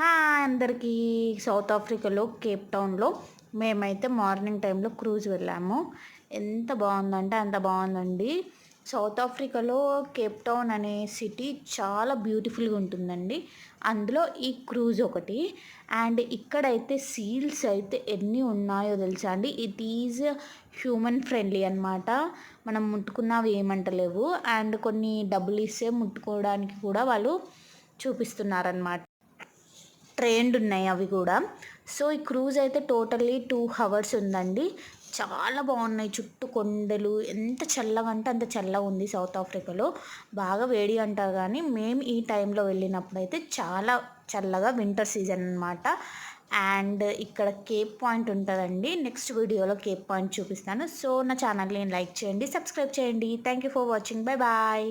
Hi అందరికీ. South ఆఫ్రికాలో Cape టౌన్లో మేమైతే మార్నింగ్ టైంలో క్రూజ్ వెళ్ళాము. ఎంత బాగుందంటే అంత బాగుందండి. సౌత్ ఆఫ్రికాలో కేప్ టౌన్ అనే సిటీ చాలా బ్యూటిఫుల్గా ఉంటుందండి. అందులో ఈ క్రూజ్ ఒకటి. అండ్ ఇక్కడైతే సీల్స్ అయితే ఎన్ని ఉన్నాయో తెలుసా అండి. ఇట్ ఈజ్ హ్యూమన్ ఫ్రెండ్లీ అనమాట. మనం ముట్టుకున్నవి ఏమంటలేవు. అండ్ కొన్ని డబ్బులు ఇస్తే ముట్టుకోవడానికి కూడా వాళ్ళు చూపిస్తున్నారనమాట. ట్రైన్డ్ ఉన్నాయి అవి కూడా. సో ఈ క్రూజ్ అయితే టోటల్లీ 2 అవర్స్ ఉందండి. చాలా బాగున్నాయి. చుట్టూ కొండలు, ఎంత చల్లగా అంటే అంత చల్లగా ఉంది. సౌత్ ఆఫ్రికాలో బాగా వేడి అంటారు, కానీ మేము ఈ టైంలో వెళ్ళినప్పుడు అయితే చాలా చల్లగా, వింటర్ సీజన్ అనమాట. అండ్ ఇక్కడ కేప్ పాయింట్ ఉంటుందండి. నెక్స్ట్ వీడియోలో కేప్ పాయింట్ చూపిస్తాను. సో నా ఛానల్ని లైక్ చేయండి, సబ్స్క్రైబ్ చేయండి. Thank you for watching. Bye bye.